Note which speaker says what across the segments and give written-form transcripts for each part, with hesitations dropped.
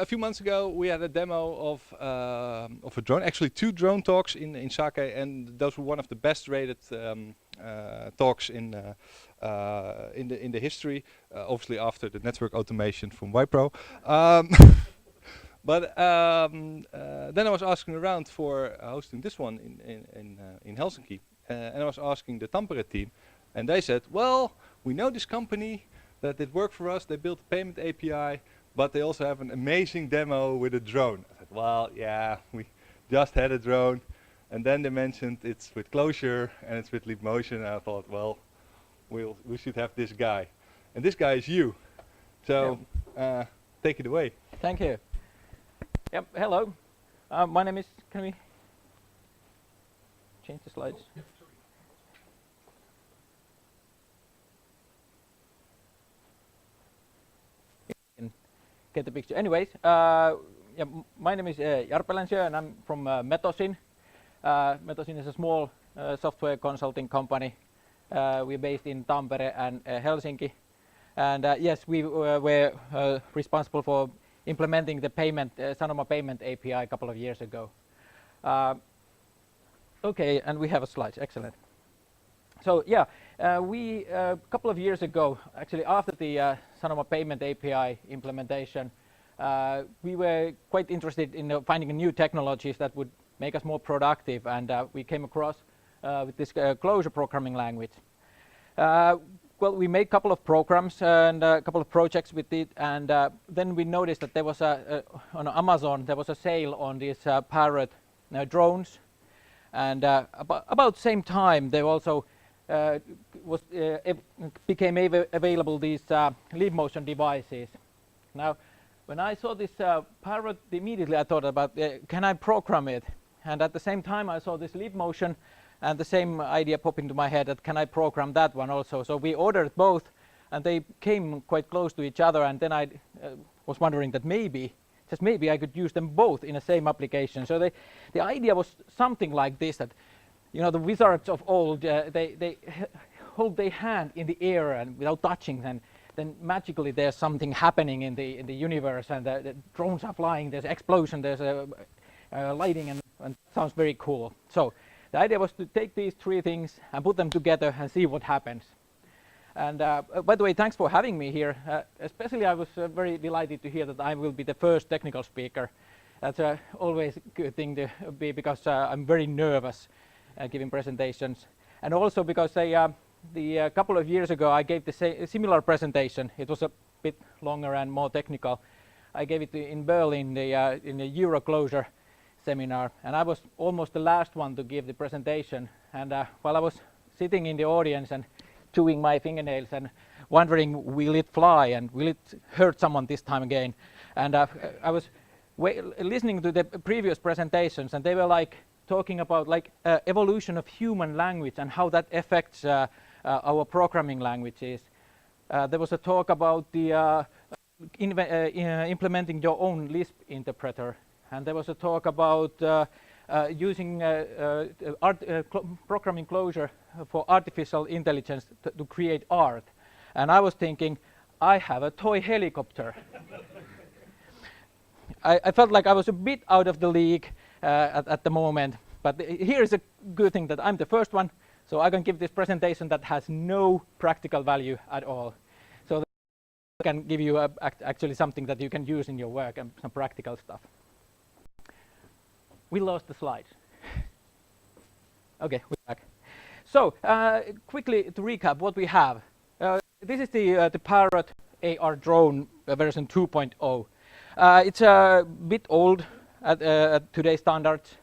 Speaker 1: a few months ago we had a demo of a drone, actually 2 drone talks in SaKE, and those were one of the best rated talks in the history, obviously after the network automation from Wipro. But then I was asking around for hosting this one in Helsinki, and I was asking the Tampere team, and they said, well, we know this company that did work for us, they built a payment API, but they also have an amazing demo with a drone. I said, well, yeah, we just had a drone, and then they mentioned it's with Clojure and it's with Leap Motion, and I thought, well, we should have this guy. And this guy is you. So, take it away.
Speaker 2: Thank you. Yep, hello. My name is, can we change the slides? Get the picture. Anyways, yeah, my name is Jari Lansio and I'm from Metosin. Metosin is a small software consulting company. We're based in Tampere and Helsinki. And yes, we were responsible for implementing the payment, Sanoma payment API a couple of years ago. Okay, and we have a slide. Excellent. So yeah, we a couple of years ago, actually after the Sanoma payment API implementation, we were quite interested in finding new technologies that would make us more productive, and we came across with this Clojure programming language. Well, we made a couple of programs and a couple of projects with it, and then we noticed that there was on Amazon there was a sale on these Parrot drones, and about the same time there also became available these Leap Motion devices. Now, when I saw this Parrot, immediately I thought about can I program it? And at the same time I saw this Leap Motion, and the same idea popped into my head that can I program that one also? So we ordered both, and they came quite close to each other, and then I was wondering that maybe, just maybe, I could use them both in the same application. So the idea was something like this, that you know, the wizards of old, they hold their hand in the air and without touching, and then magically there's something happening in the universe, and the drones are flying, there's explosion, there's lighting, and it sounds very cool. So the idea was to take these 3 things and put them together and see what happens. And by the way, thanks for having me here. Especially I was very delighted to hear that I will be the first technical speaker. That's always a good thing to be, because I'm very nervous giving presentations, and also because a couple of years ago I gave the similar presentation. It was a bit longer and more technical. I gave it in Berlin in the Euro Clojure seminar, and I was almost the last one to give the presentation. And while I was sitting in the audience and chewing my fingernails and wondering, will it fly and will it hurt someone this time again? And I was listening to the previous presentations, and they were like talking about like evolution of human language and how that affects our programming languages. There was a talk about the implementing your own Lisp interpreter, and there was a talk about using programming Clojure for artificial intelligence to create art. And I was thinking, I have a toy helicopter. I felt like I was a bit out of the league at the moment, but here is a good thing, that I'm the first one, so I can give this presentation that has no practical value at all. So I can give you actually something that you can use in your work and some practical stuff. We lost the slides. Okay, we're back. So quickly to recap what we have. This is the Parrot AR drone version 2.0. It's a bit old at today's standards,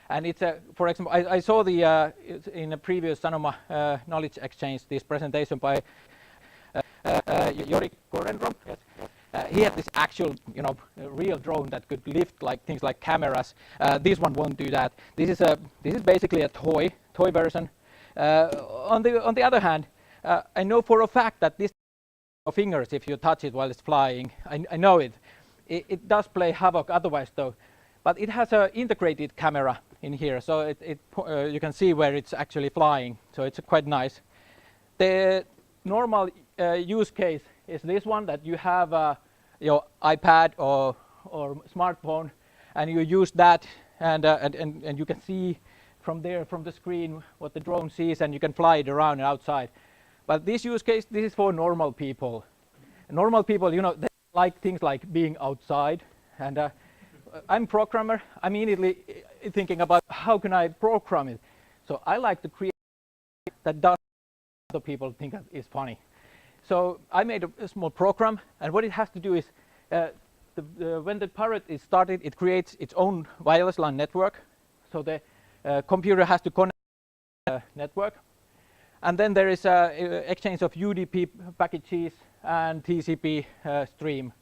Speaker 2: and it's for example, I saw in a previous Sanoma knowledge exchange this presentation by Jari Lansio. Yes. He had this actual, real drone that could lift like things like cameras. This one won't do that. This is basically a toy version. On the other hand, I know for a fact that this fingers, if you touch it while it's flying, I know it. It does play havoc otherwise though, but it has an integrated camera in here, so you can see where it's actually flying. So it's quite nice. The normal use case is this one, that you have your iPad or or smartphone, and you use that, and you can see from there, from the screen, what the drone sees, and you can fly it around outside. But this use case, this is for normal people. Normal people, you know, they like things like being outside, and I'm a programmer. I'm immediately thinking about how can I program it. So I like to create that does other people think that is funny. So I made a small program, and what it has to do is when the Parrot is started, it creates its own wireless LAN network. So the computer has to connect to the network, and then there is an exchange of UDP packages and TCP stream.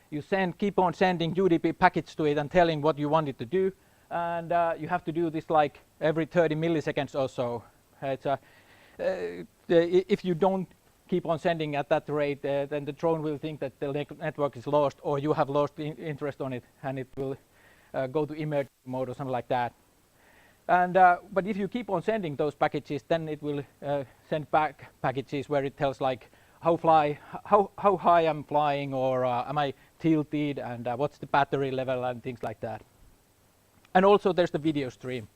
Speaker 2: You keep on sending UDP packets to it and telling what you want it to do, and you have to do this like every 30 milliseconds or so. If you don't keep on sending at that rate, then the drone will think that the network is lost, or you have lost interest on it, and it will go to emergency mode or something like that. And but if you keep on sending those packages, then it will send back packages where it tells like how high I'm flying, or am I tilted, and what's the battery level and things like that. And also there's the video stream.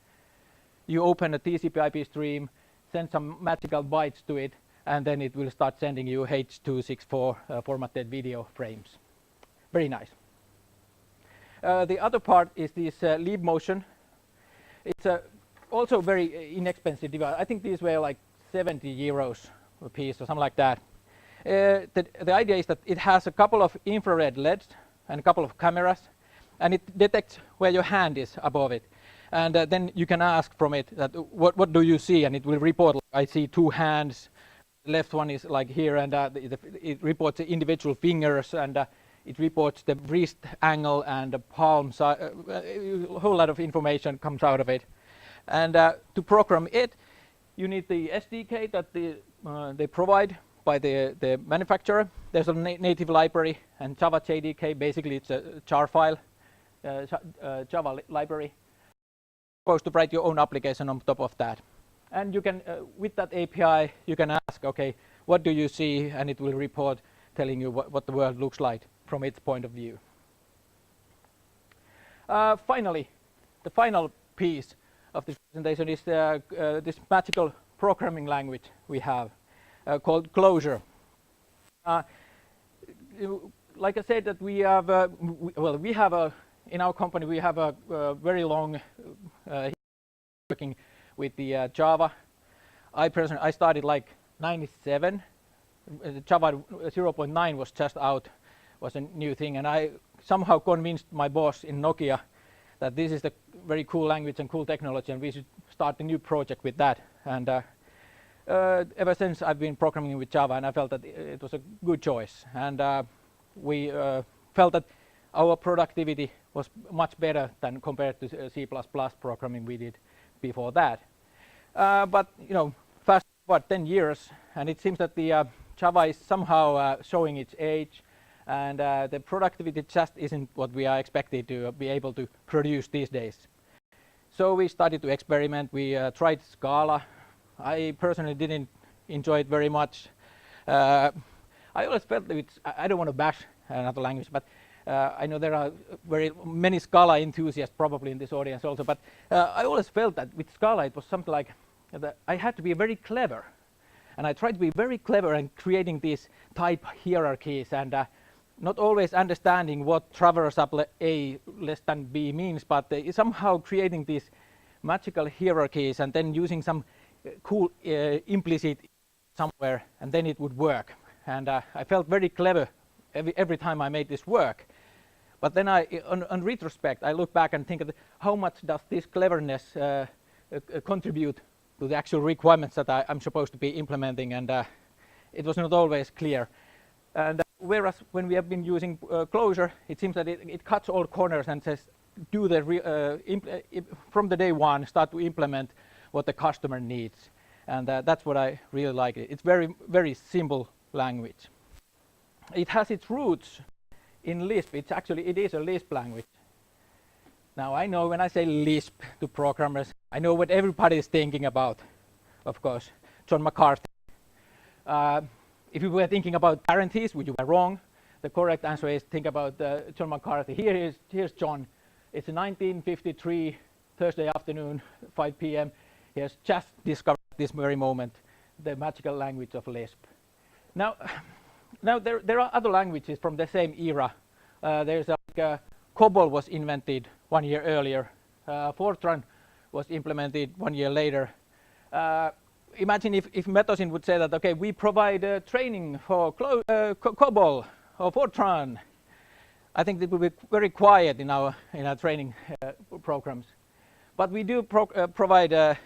Speaker 2: You open a TCP/IP stream, send some magical bytes to it, and then it will start sending you H.264 formatted video frames. Very nice. The other part is this leap motion. It's also very inexpensive device. I think these were like 70 euros a piece or something like that. The idea is that it has a couple of infrared LEDs and a couple of cameras, and it detects where your hand is above it. And then you can ask from it that what do you see, and it will report, like, I see two hands. The left one is like here, and it reports the individual fingers, and it reports the wrist angle and the palm side. A whole lot of information comes out of it. And to program it, you need the SDK that they provide by the manufacturer. There's a native library, and Java JDK, basically it's a jar file, Java library. You're supposed to write your own application on top of that. And you can, with that API, you can ask, okay, what do you see? And it will report telling you what the world looks like from its point of view. Finally, the final piece of this presentation is this magical programming language we have called Clojure. Like I said, that we have, in our company, we have a very long working with the Java. I started like 97. Java 0.9 was just out, was a new thing, and I somehow convinced my boss in Nokia that this is the very cool language and cool technology, and we should start a new project with that. And ever since I've been programming with Java, and I felt that it was a good choice. And we felt that our productivity was much better than compared to C++ programming we did before that. But you know, fast forward 10 years, and it seems that the Java is somehow showing its age, and the productivity just isn't what we are expected to be able to produce these days. So we started to experiment. We tried Scala. I personally didn't enjoy it very much. I always felt that I don't want to bash another language, but I know there are very many Scala enthusiasts probably in this audience also, but I always felt that with Scala it was something like that I had to be very clever, and I tried to be very clever in creating these type hierarchies, and not always understanding what traverse applet A less than B means, but somehow creating these magical hierarchies and then using some cool implicit somewhere, and then it would work. And I felt very clever every time I made this work. But then on retrospect, I look back and think of how much does this cleverness contribute to the actual requirements that I'm supposed to be implementing, and it was not always clear. And whereas when we have been using Clojure, it seems that it cuts all corners and says, do from the day one, start to implement what the customer needs. And that's what I really like. It's very, very simple language. It has its roots in Lisp. It is a Lisp language. Now I know when I say Lisp to programmers, I know what everybody is thinking about, of course, John McCarthy. If you were thinking about guarantees, you were wrong. the correct answer is think about John McCarthy. Here's John. It's 1953 Thursday afternoon, 5 p.m. He has just discovered at this very moment the magical language of Lisp. Now there are other languages from the same era. There's COBOL was invented 1 year earlier. Fortran was implemented 1 year later. Imagine if Metosin would say that, okay, we provide training for COBOL or Fortran. I think it would be very quiet in our training programs. But we do provide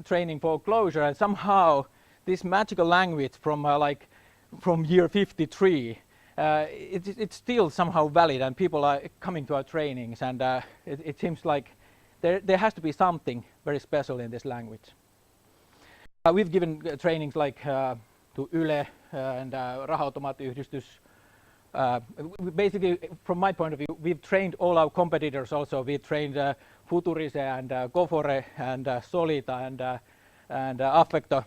Speaker 2: training for Clojure, and somehow this magical language from year 53, it's still somehow valid, and people are coming to our trainings, and it seems like there has to be something very special in this language. We've given trainings like to Yle and Raha-automaattiyhdistys. Basically, from my point of view, we've trained all our competitors also. We trained Futurise and Gofore and Solita and Affecto.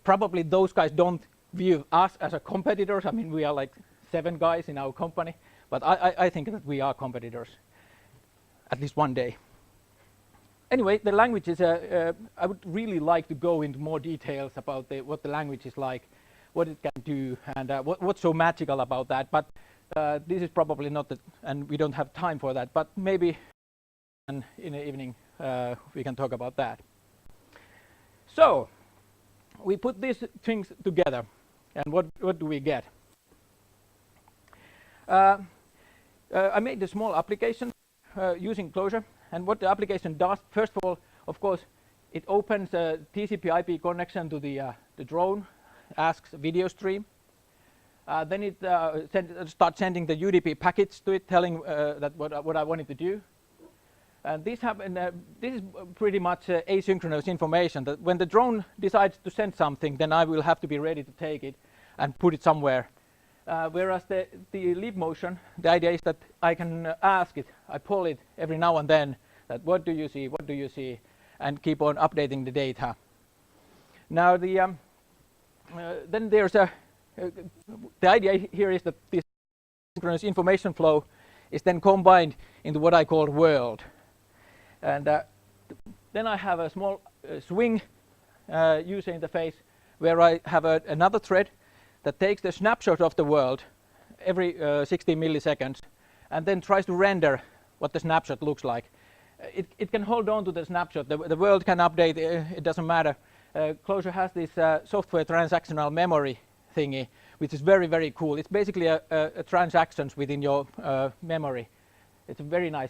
Speaker 2: Probably those guys don't view us as a competitors. I mean, we are like 7 guys in our company, but I think that we are competitors, at least one day. Anyway, the language is, I would really like to go into more details about what the language is like, what it can do, and what's so magical about that. But this is probably not, and we don't have time for that, but maybe in the evening we can talk about that. So, we put these things together, and what do we get? I made a small application using Clojure, and what the application does, first of all, of course, it opens a TCP/IP connection to the drone, asks a video stream. Then it starts sending the UDP packets to it, telling that what I wanted to do. And this is pretty much asynchronous information. That when the drone decides to send something, then I will have to be ready to take it and put it somewhere. Whereas the leap motion, the idea is that I can ask it, I pull it every now and then, that what do you see, what do you see, and keep on updating the data. Now then there's the idea here is that this synchronous information flow is then combined into what I call world. And then I have a small swing user interface where I have another thread that takes the snapshot of the world every 60 milliseconds and then tries to render what the snapshot looks like. It can hold on to the snapshot. The world can update, it doesn't matter. Clojure has this software transactional memory thingy, which is very, very cool. It's basically a transactions within your memory. It's very nice.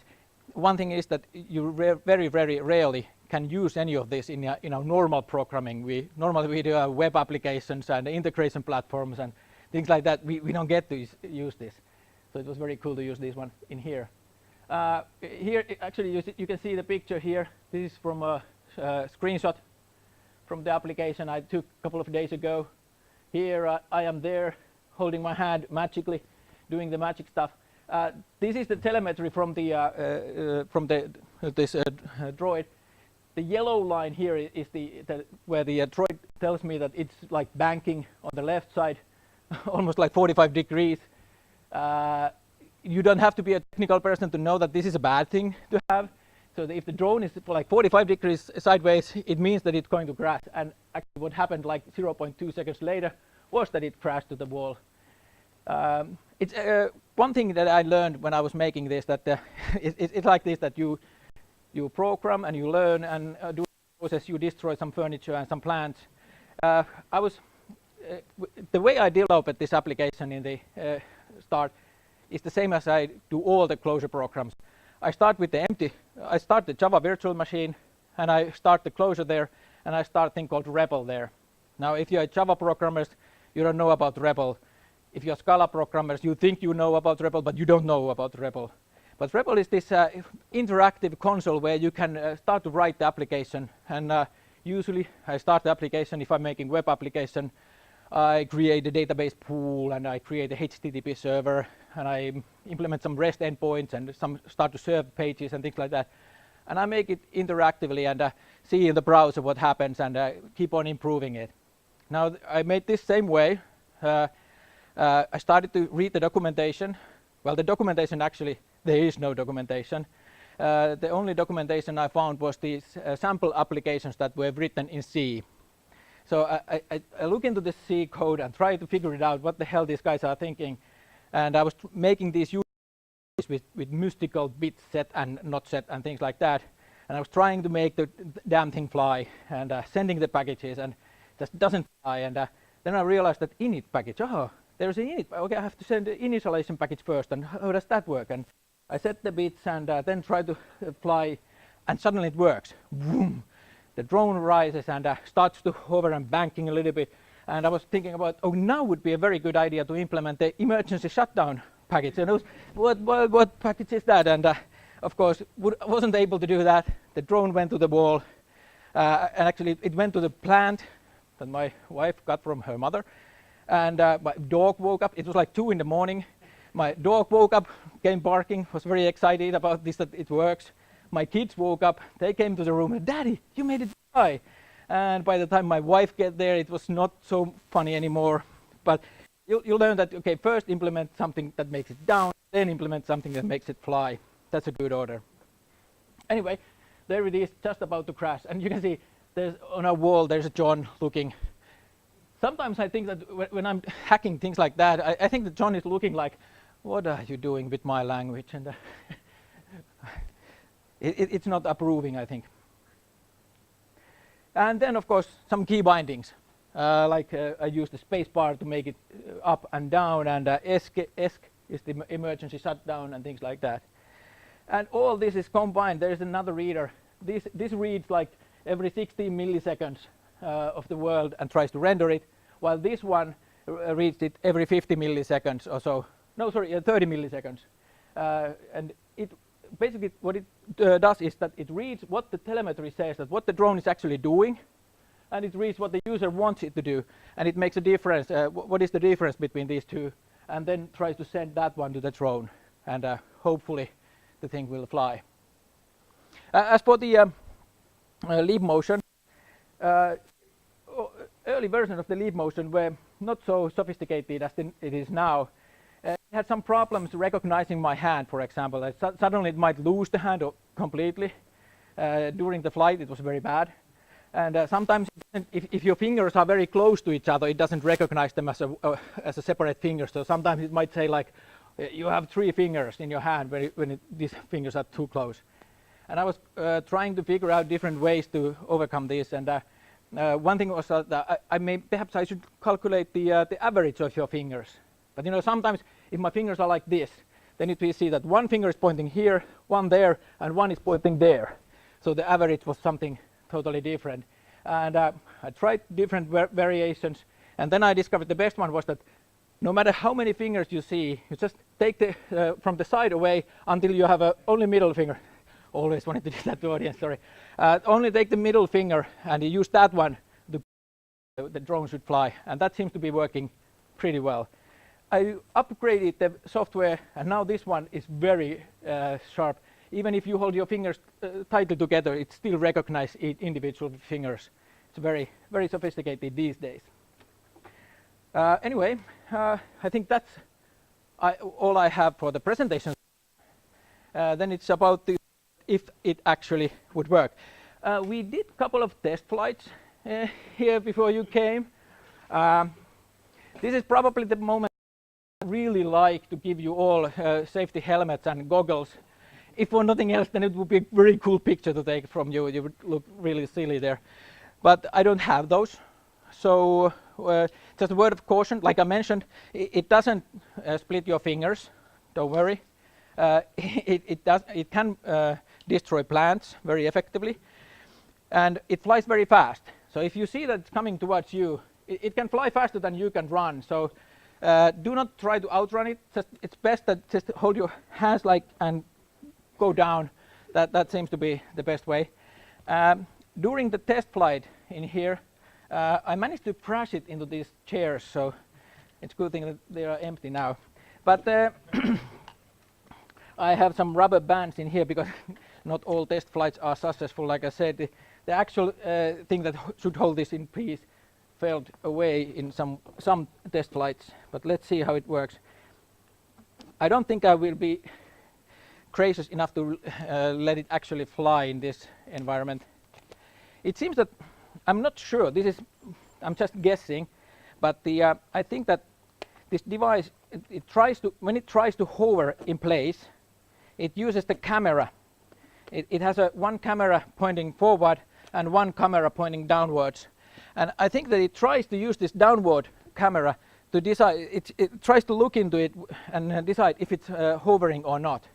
Speaker 2: One thing is that you very, very rarely can use any of this in our normal programming. Normally we do web applications and integration platforms and things like that. We don't get to use this. So it was very cool to use this one in here. Here, actually, you can see the picture here. This is from a screenshot from the application I took a couple of days ago. Here I am there, holding my hand magically, doing the magic stuff. This is the telemetry from this droid. The yellow line here is where the droid tells me that it's like banking on the left side, almost like 45 degrees. You don't have to be a technical person to know that this is a bad thing to have. So if the drone is like 45 degrees sideways, it means that it's going to crash. And actually what happened like 0.2 seconds later was that it crashed to the wall. It's one thing that I learned when I was making this, that it's like this, that you program and you learn and do the process, you destroy some furniture and some plants. The way I developed this application in the start is the same as I do all the Clojure programs. I start with I start the Java virtual machine, and I start the Clojure there, and I start a thing called REPL there. Now, if you're Java programmers, you don't know about REPL. If you're Scala programmers, you think you know about REPL, but you don't know about REPL. But REPL is this interactive console where you can start to write the application. And usually, I start the application if I'm making web application. I create a database pool, and I create a HTTP server, and I implement some REST endpoints and start to serve pages and things like that. And I make it interactively and see in the browser what happens and keep on improving it. Now, I made this same way. I started to read the documentation. Well, the documentation actually, there is no documentation. The only documentation I found was these sample applications that were written in C. So I look into the C code and try to figure it out what the hell these guys are thinking. And I was making these with mystical bit set and not set and things like that. And I was trying to make the damn thing fly and sending the packages and it just doesn't fly. And then I realized that init package, oh, there's an init. Okay, I have to send the initialization package first. And how does that work? And I set the bits and then try to fly, and suddenly it works. Boom! The drone rises and starts to hover and banking a little bit. And I was thinking about, oh, now would be a very good idea to implement the emergency shutdown package. And I was, what package is that? And of course, wasn't able to do that. The drone went to the wall, and actually it went to the plant that my wife got from her mother. And my dog woke up. It was like 2 in the morning. My dog woke up, came barking, was very excited about this, that it works. My kids woke up, they came to the room, and Daddy, you made it fly. And by the time my wife get there, it was not so funny anymore. But you'll learn that, okay, first implement something that makes it down, then implement something that makes it fly. That's a good order. Anyway, there it is, just about to crash. And you can see there's on our wall, there's a John looking. Sometimes I think that when I'm hacking things like that, I think that John is looking like, what are you doing with my language? And it's not approving, I think. And then, of course, some key bindings. I use the space bar to make it up and down, and ESC is the emergency shutdown and things like that. And all this is combined. There is another reader. This reads like every 16 milliseconds of the world and tries to render it, while this one reads it every 50 milliseconds or so. No, sorry, 30 milliseconds. And it basically what it does is that it reads what the telemetry says, that what the drone is actually doing, and it reads what the user wants it to do, and it makes a difference. What is the difference between these two, and then tries to send that one to the drone, and hopefully the thing will fly. As for the leap motion, early versions of the leap motion were not so sophisticated as it is now. It had some problems recognizing my hand, for example. Suddenly it might lose the hand completely. During the flight it was very bad. And sometimes if your fingers are very close to each other, it doesn't recognize them as a separate finger. So sometimes it might say like, you have 3 fingers in your hand when these fingers are too close. And I was trying to figure out different ways to overcome this. And one thing was that perhaps I should calculate the average of your fingers. But you know, sometimes if my fingers are like this, then it will see that one finger is pointing here, one there, and one is pointing there. So the average was something totally different. And I tried different variations, and then I discovered the best one was that no matter how many fingers you see, you just take the from the side away until you have only middle finger. Always wanted to do that to audience, sorry. Only take the middle finger and you use that one, the drone should fly, and that seems to be working pretty well. I upgraded the software, and now this one is very sharp. Even if you hold your fingers tightly together, it still recognizes individual fingers. It's very, very sophisticated these days. Anyway, I think that's all I have for the presentation. Then it's about if it actually would work. We did a couple of test flights here before you came. This is probably the moment I really like to give you all safety helmets and goggles. If for nothing else, then it would be a very cool picture to take from you. You would look really silly there. But I don't have those. So just a word of caution, like I mentioned, it doesn't split your fingers, don't worry. It can destroy plants very effectively, and it flies very fast. So if you see that it's coming towards you, it can fly faster than you can run. So do not try to outrun it. It's best that just hold your hands like and go down. That seems to be the best way. During the test flight in here, I managed to crash it into these chairs, so it's a good thing that they are empty now. But I have some rubber bands in here because not all test flights are successful. Like I said, the actual thing that should hold this in peace failed away in some test flights, but let's see how it works. I don't think I will be gracious enough to let it actually fly in this environment. It seems that I'm not sure. I'm just guessing, but I think that this device when it tries to hover in place, it uses the camera. It has one camera pointing forward and one camera pointing downwards, and I think that it tries to use this downward camera to decide. It tries to look into it and decide if it's hovering or not.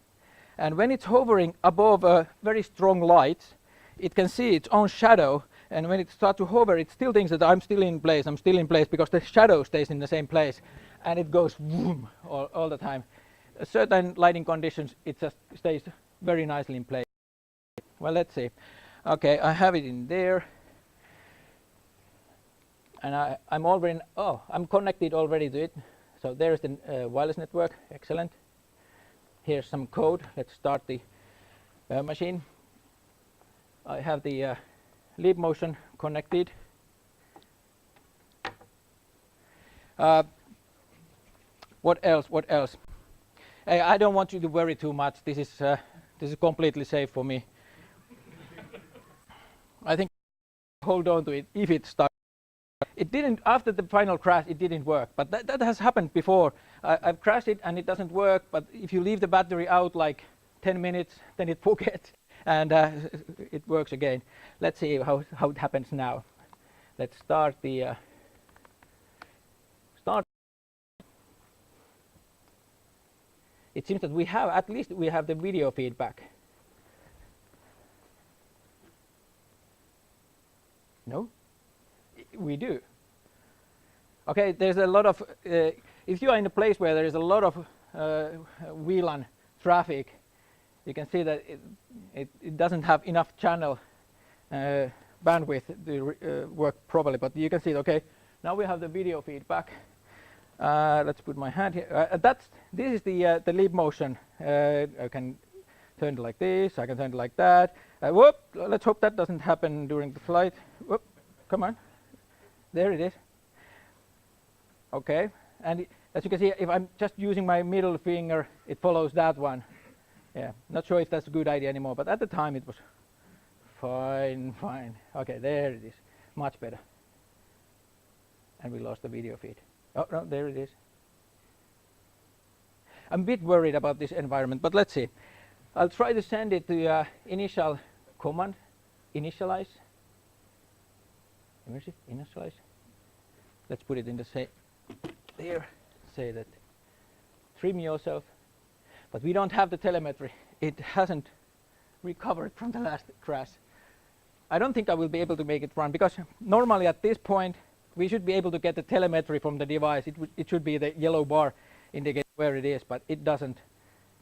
Speaker 2: And when it's hovering above a very strong light, it can see its own shadow. And when it starts to hover, it still thinks that I'm still in place, because the shadow stays in the same place. And it goes boom all the time. Certain lighting conditions, it just stays very nicely in place. Well, let's see. Okay, I have it in there. And I'm connected already to it. So there's the wireless network. Excellent. Here's some code. Let's start the machine. I have the leap motion connected. What else? I don't want you to worry too much. This is completely safe for me. I think hold on to it if it starts. It didn't, after the final crash, it didn't work, but that has happened before. I've crashed it and it doesn't work, but if you leave the battery out like 10 minutes, then it forgets and it works again. Let's see how it happens now. Let's start the start. It seems that at least we have the video feedback. No? We do. Okay, there's a lot of, if you are in a place where there is a lot of VLAN traffic, you can see that it doesn't have enough channel bandwidth to work properly, but you can see, okay, now we have the video feedback. Let's put my hand here. This is the leap motion. I can turn it like this, I can turn it like that. Whoop, let's hope that doesn't happen during the flight. Whoop, come on. There it is. Okay, and as you can see, if I'm just using my middle finger, it follows that one. Yeah, not sure if that's a good idea anymore, but at the time it was fine. Okay, there it is, much better. And we lost the video feed. Oh no, there it is. I'm a bit worried about this environment, but let's see. I'll try to send it to initial command, initialize. Initialize. Let's put it in the there. Say that trim yourself, but we don't have the telemetry. It hasn't recovered from the last crash. I don't think I will be able to make it run, because normally at this point we should be able to get the telemetry from the device. It should be the yellow bar indicating where it is, but it doesn't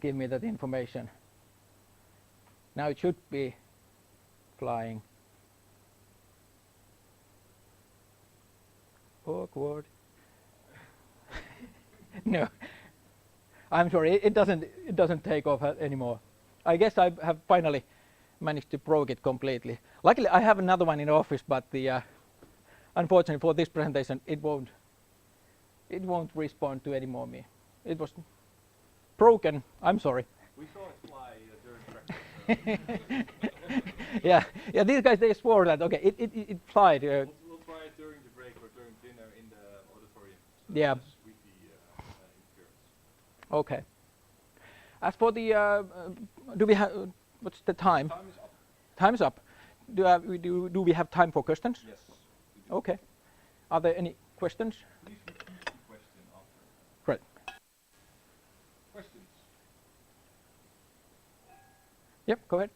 Speaker 2: give me that information. Now it should be flying. Awkward. No, I'm sorry, it doesn't take off anymore. I guess I have finally managed to broke it completely. Luckily I have another one in the office, but unfortunately for this presentation it won't respond to any more me. It was broken. I'm sorry.
Speaker 1: We saw it fly during practice.
Speaker 2: Yeah, these guys, they swore that okay, it flied.
Speaker 1: We'll try it during the break or during dinner in the auditorium.
Speaker 2: Yeah.
Speaker 1: With the interference.
Speaker 2: Okay. As for the, do we have? What's the time?
Speaker 1: Time is up.
Speaker 2: Time is up. Do we have time for questions?
Speaker 1: Yes.
Speaker 2: Okay. Are there any questions?
Speaker 1: Please repeat the question after.
Speaker 2: Great.
Speaker 1: Questions?
Speaker 2: Yep. Go ahead.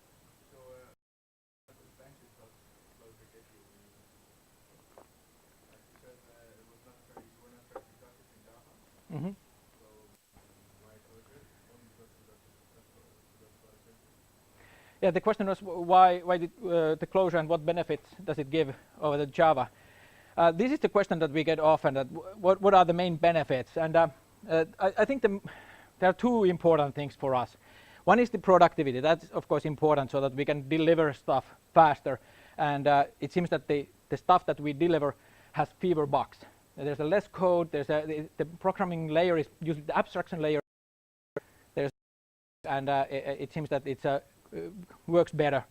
Speaker 2: Mm-hmm. Yeah, the question was why did the Clojure and what benefits does it give over the Java? This is the question that we get often. That what are the main benefits? And I think there are two important things for us. One is the productivity. That's of course important, so that we can deliver stuff faster. And it seems that the stuff that we deliver has fewer bugs. There's a less code. The programming layer is usually the abstraction layer. It seems that it works better.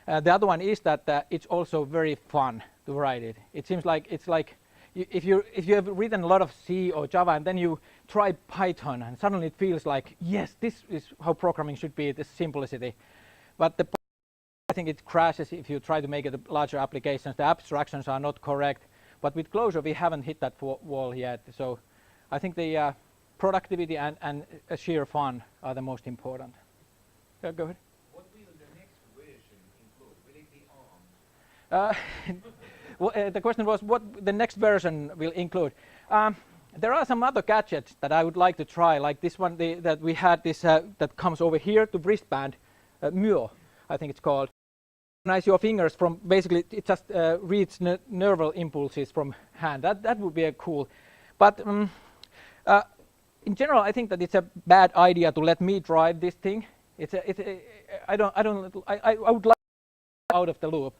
Speaker 2: The other one is that it's also very fun to write it. It seems like it's like if you have written a lot of C or Java and then you try Python and suddenly it feels like, yes, this is how programming should be, this simplicity. But I think it crashes if you try to make it larger applications. The abstractions are not correct. But with Clojure, we haven't hit that wall yet. So I think the productivity and sheer fun are the most important. Go ahead.
Speaker 3: What will the next version include? Will it be ARM?
Speaker 2: Well, the question was what the next version will include. There are some other gadgets that I would like to try, like this one that we had this that comes over here to wristband, Myo, I think it's called. Recognize your fingers from basically it just reads neural impulses from hand. That would be a cool. But in general, I think that it's a bad idea to let me drive this thing. I would like to out of the loop.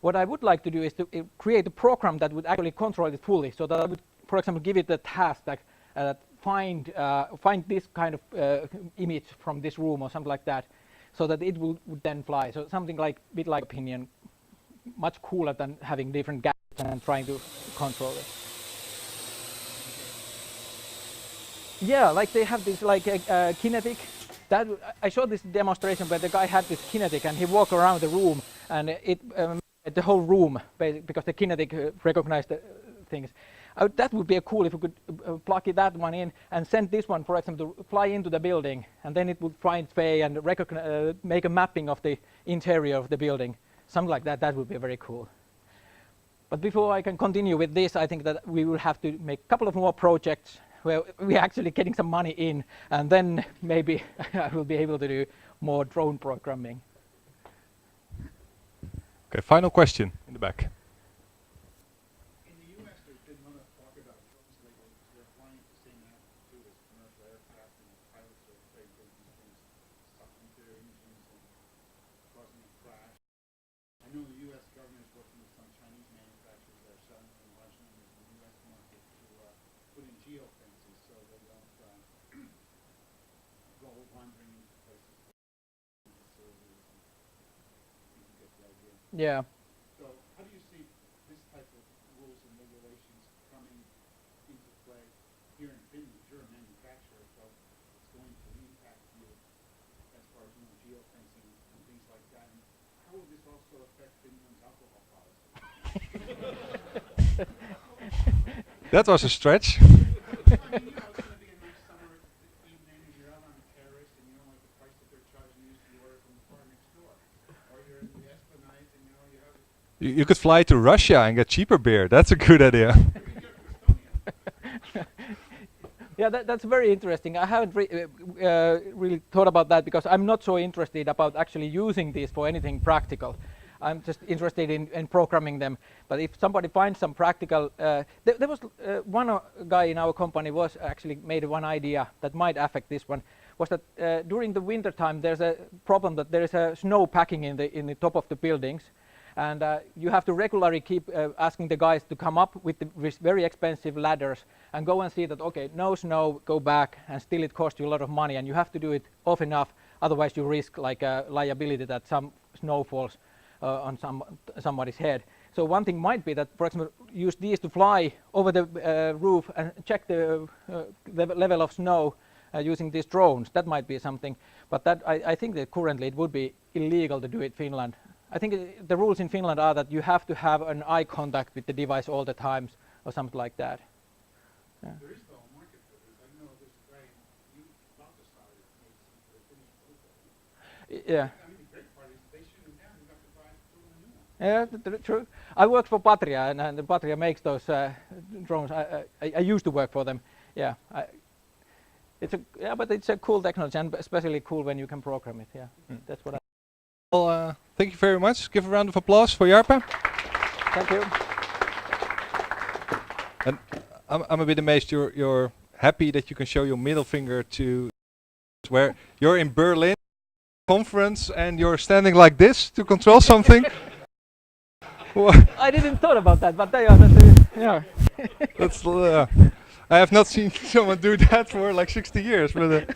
Speaker 2: What I would like to do is to create a program that would actually control it fully, so that I would, for example, give it a task that find this kind of image from this room or something like that, so that it would then fly. So something like bit like opinion, much cooler than having different gadgets and trying to control it. Yeah, like they have this like kinetic. That I showed this demonstration where the guy had this kinetic and he walked around the room and it the whole room because the kinetic recognized the things. That would be cool if we could plug that one in and send this one, for example, to fly into the building, and then it would find its way and make a mapping of the interior of the building. Something like that. That would be very cool. But before I can continue with this, I think that we will have to make a couple of more projects where we're actually getting some money in, and then maybe I will be able to do more drone programming.
Speaker 1: Okay, final question in the back.
Speaker 4: In the U.S., there's been a lot of talk about drones lately. They're flying at the same altitude as commercial aircraft, and the pilots are afraid that these things suck into their engines and causing a crash. I know the U.S. government is working with some Chinese manufacturers that are selling them in large numbers in the U.S. market to put in geofences so they don't go wandering into places like facilities. You can get the idea.
Speaker 2: Yeah.
Speaker 4: So how do you see this type of rules and regulations coming into play here in Finland? You're a manufacturer, so it's going to impact you as far as geofencing and things like that. And how will this also affect Finland's alcohol policy?
Speaker 1: That was a stretch.
Speaker 4: I mean, it's going to be a nice summer evening, and you're out on the terrace, and you don't like the price that they're charging you, so you order from the bar next door. Or you're in the Esplanade, and you have
Speaker 1: You could fly to Russia and get cheaper beer. That's a good idea.
Speaker 2: Yeah, that's very interesting. I haven't really thought about that because I'm not so interested about actually using these for anything practical. I'm just interested in programming them. But if somebody finds some practical, there was one guy in our company was actually made one idea that might affect this one. Was that during the winter time there's a problem that there is a snow packing in the top of the buildings, and you have to regularly keep asking the guys to come up with very expensive ladders and go and see that okay, no snow, go back, and still it costs you a lot of money, and you have to do it often enough, otherwise you risk like a liability that some snow falls on somebody's head. So one thing might be that, for example, use these to fly over the roof and check the level of snow using these drones. That might be something, but that I think that currently it would be illegal to do it in Finland. I think the rules in Finland are that you have to have an eye contact with the device all the times or something like that. Yeah.
Speaker 4: There is though a market for this. I know there's a guy in Baltasar that makes the Finnish logo.
Speaker 2: Yeah.
Speaker 4: I mean, the great part is they shoot them down. You have to buy a new one.
Speaker 2: Yeah, true. I work for Patria, and Patria makes those drones. I used to work for them. Yeah, but it's a cool technology, and especially cool when you can program it. Yeah, that's what.
Speaker 1: Well, thank you very much. Give a round of applause for Jarpe.
Speaker 2: Thank you.
Speaker 1: And I'm a bit amazed. You're happy that you can show your middle finger to where you're in Berlin conference and you're standing like this to control something. Wha-
Speaker 2: I didn't thought about that, but they are yeah.
Speaker 1: That's I have not seen someone do that for like 60 years, but